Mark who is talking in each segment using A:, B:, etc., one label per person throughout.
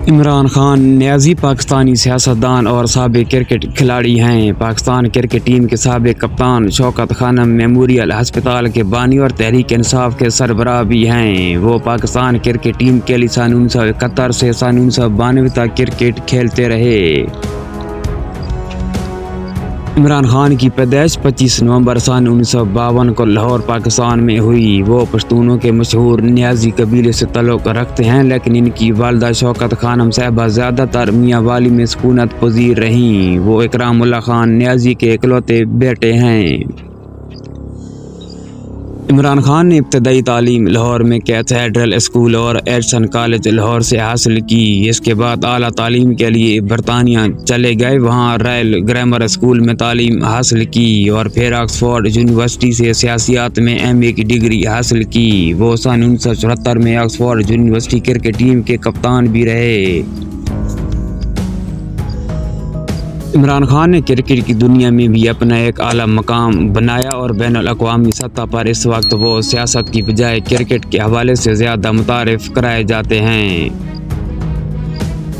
A: عمران خان نیازی پاکستانی سیاستدان اور سابق کرکٹ کھلاڑی ہیں۔ پاکستان کرکٹ ٹیم کے سابق کپتان شوکت خانم میموریل ہسپتال کے بانی اور تحریک انصاف کے سربراہ بھی ہیں۔ وہ پاکستان کرکٹ ٹیم کے لیے سن 1971 سے سن 1992 تک کرکٹ کھیلتے رہے۔ عمران خان کی پیدائش 25 نومبر سن 1952 کو لاہور پاکستان میں ہوئی۔ وہ پشتونوں کے مشہور نیازی قبیلے سے تعلق رکھتے ہیں، لیکن ان کی والدہ شوکت خانم صاحبہ زیادہ تر میاں والی میں سکونت پذیر رہیں۔ وہ اکرام اللہ خان نیازی کے اکلوتے بیٹے ہیں۔ عمران خان نے ابتدائی تعلیم لاہور میں کیتھیڈرل اسکول اور ایڈسن کالج لاہور سے حاصل کی۔ اس کے بعد اعلیٰ تعلیم کے لیے برطانیہ چلے گئے، وہاں رائل گرامر اسکول میں تعلیم حاصل کی اور پھر آکسفورڈ یونیورسٹی سے سیاسیات میں ایم اے کی ڈگری حاصل کی۔ وہ سن 1974 میں آکسفورڈ یونیورسٹی کرکٹ ٹیم کے کپتان بھی رہے۔ عمران خان نے کرکٹ کی دنیا میں بھی اپنا ایک اعلیٰ مقام بنایا اور بین الاقوامی سطح پر اس وقت وہ سیاست کی بجائے کرکٹ کے حوالے سے زیادہ متعارف کرائے جاتے ہیں۔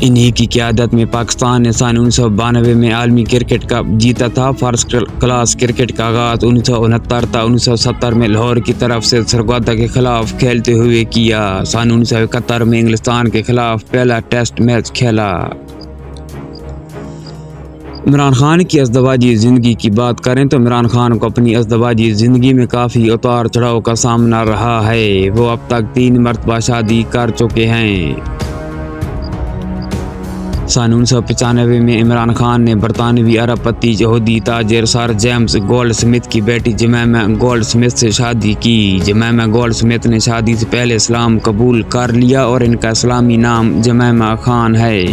A: انہی کی قیادت میں پاکستان نے سن 1992 میں عالمی کرکٹ کپ جیتا تھا۔ فرسٹ کلاس کرکٹ کا آغاز 1969 تا 1970 میں لاہور کی طرف سے سرگودا کے خلاف کھیلتے ہوئے کیا۔ سن 1971 میں انگلستان کے خلاف پہلا ٹیسٹ میچ کھیلا۔ عمران خان کی ازدواجی زندگی کی بات کریں تو عمران خان کو اپنی ازدواجی زندگی میں کافی اتار چڑھاؤ کا سامنا رہا ہے۔ وہ اب تک 3 مرتبہ شادی کر چکے ہیں۔ سن 1995 میں عمران خان نے برطانوی ارب پتی یہودی تاجر سر جیمز گولڈ سمتھ کی بیٹی جمیمہ گولڈ سمتھ سے شادی کی۔ جمیمہ گولڈ سمتھ نے شادی سے پہلے اسلام قبول کر لیا اور ان کا اسلامی نام جمیمہ خان ہے۔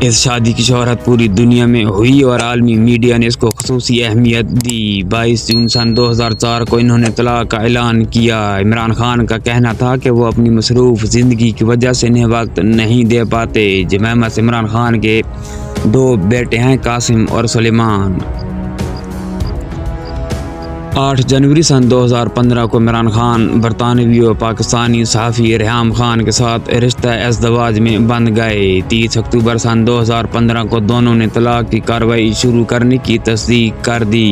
A: اس شادی کی شہرت پوری دنیا میں ہوئی اور عالمی میڈیا نے اس کو خصوصی اہمیت دی۔ 22 جون سن 2004 کو انہوں نے طلاق کا اعلان کیا۔ عمران خان کا کہنا تھا کہ وہ اپنی مصروف زندگی کی وجہ سے انہیں وقت نہیں دے پاتے۔ جمیمہ سے عمران خان کے 2 بیٹے ہیں، قاسم اور سلیمان۔ 8 جنوری سن 2015 کو عمران خان برطانوی و پاکستانی صحافی ریحام خان کے ساتھ رشتہ ازدواج میں بندھ گئے۔ 30 اکتوبر سن 2015 کو دونوں نے طلاق کی کارروائی شروع کرنے کی تصدیق کر دی۔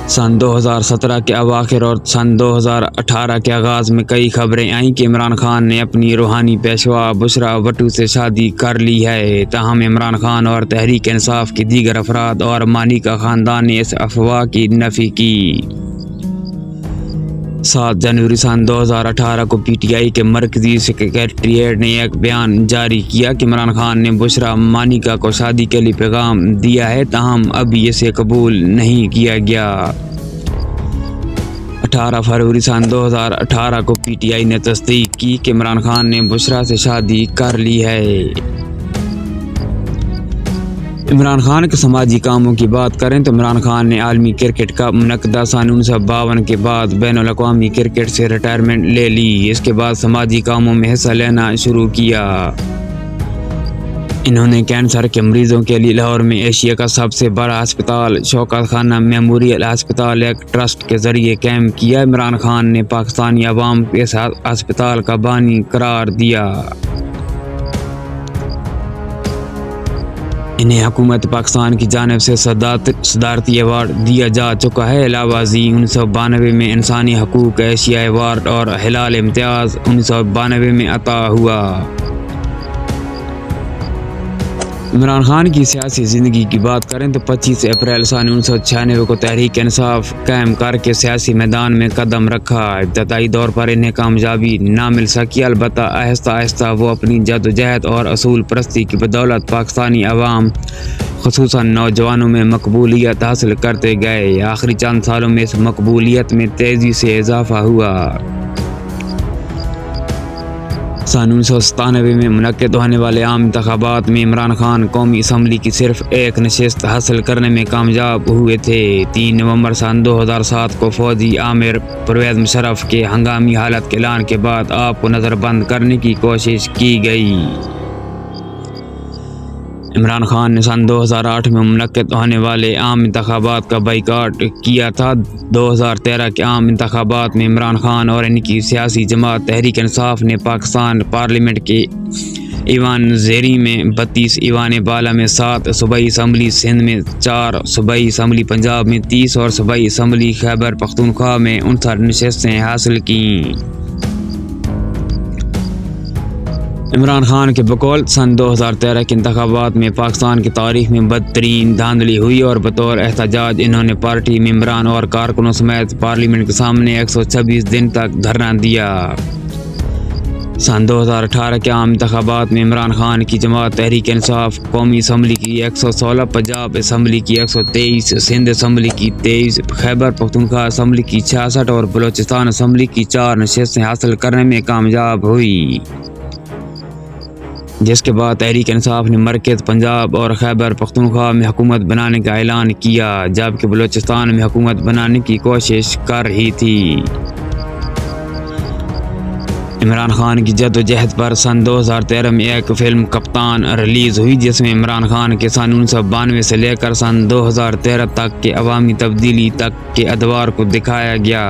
A: سن 2017 کے اواخر اور سن 2018 کے آغاز میں کئی خبریں آئیں کہ عمران خان نے اپنی روحانی پیشوا بشرا بھٹو سے شادی کر لی ہے۔ تاہم عمران خان اور تحریک انصاف کے دیگر افراد اور مانی کا خاندان نے اس افواہ کی نفی کی۔ 7 جنوری سن 2018 کو پی ٹی آئی کے مرکزی سکریٹریٹ نے ایک بیان جاری کیا کہ عمران خان نے بشرا مانیکا کو شادی کے لیے پیغام دیا ہے، تاہم ابھی اسے قبول نہیں کیا گیا۔ 18 فروری سن 2018 کو پی ٹی آئی نے تصدیق کی کہ عمران خان نے بشرا سے شادی کر لی ہے۔ عمران خان کے سماجی کاموں کی بات کریں تو عمران خان نے عالمی کرکٹ کا منعقدہ سن 1952 کے بعد بین الاقوامی کرکٹ سے ریٹائرمنٹ لے لی۔ اس کے بعد سماجی کاموں میں حصہ لینا شروع کیا۔ انہوں نے کینسر کے مریضوں کے لیے لاہور میں ایشیا کا سب سے بڑا ہسپتال شوکت خانم میموریل ہسپتال ایک ٹرسٹ کے ذریعے قائم کیا۔ عمران خان نے پاکستانی عوام کو اس ہسپتال کا بانی قرار دیا۔ انہیں حکومت پاکستان کی جانب سے صدارتی ایوارڈ دیا جا چکا ہے۔ علاوہ ازیں 1992 میں انسانی حقوق ایشیا ایوارڈ اور ہلال امتیاز 1992 میں عطا ہوا۔ عمران خان کی سیاسی زندگی کی بات کریں تو 25 اپریل سن 1996 کو تحریک انصاف قائم کر کے سیاسی میدان میں قدم رکھا۔ ابتدائی دور پر انہیں کامیابی نہ مل سکی، البتہ آہستہ آہستہ وہ اپنی جدوجہد اور اصول پرستی کی بدولت پاکستانی عوام خصوصاً نوجوانوں میں مقبولیت حاصل کرتے گئے۔ آخری چند سالوں میں اس مقبولیت میں تیزی سے اضافہ ہوا۔ سن 1997 میں منعقد ہونے والے عام انتخابات میں عمران خان قومی اسمبلی کی صرف ایک نشست حاصل کرنے میں کامیاب ہوئے تھے۔ 3 نومبر سن 2007 کو فوجی آمر پرویز مشرف کے ہنگامی حالت کے اعلان کے بعد آپ کو نظر بند کرنے کی کوشش کی گئی۔ عمران خان نے سن 2008 میں منعقد ہونے والے عام انتخابات کا بائیکاٹ کیا تھا۔ 2013 کے عام انتخابات میں عمران خان اور ان کی سیاسی جماعت تحریک انصاف نے پاکستان پارلیمنٹ کے ایوان زیریں میں 32، ایوان بالا میں 7، صوبائی اسمبلی سندھ میں 4، صوبائی اسمبلی پنجاب میں 30 اور صوبائی اسمبلی خیبر پختونخوا میں 59 نشستیں حاصل کیں۔ عمران خان کے بقول سن 2013 کے انتخابات میں پاکستان کی تاریخ میں بدترین دھاندلی ہوئی اور بطور احتجاج انہوں نے پارٹی ممبران اور کارکنوں سمیت پارلیمنٹ کے سامنے 126 دن تک دھرنا دیا۔ سن 2018 کے عام انتخابات میں عمران خان کی جماعت تحریک انصاف قومی اسمبلی کی 116، پنجاب اسمبلی کی 123، سندھ اسمبلی کی 23، خیبر پختونخوا اسمبلی کی 66 اور بلوچستان اسمبلی کی 4 نشستیں حاصل کرنے میں کامیاب ہوئی، جس کے بعد تحریک انصاف نے مرکز، پنجاب اور خیبر پختونخوا میں حکومت بنانے کا اعلان کیا، جبکہ بلوچستان میں حکومت بنانے کی کوشش کر رہی تھی۔ عمران خان کی جدوجہد پر سن 2013 میں ایک فلم کپتان ریلیز ہوئی، جس میں عمران خان کے سن 1992 سے لے کر سن 2013 تک کے عوامی تبدیلی تک کے ادوار کو دکھایا گیا۔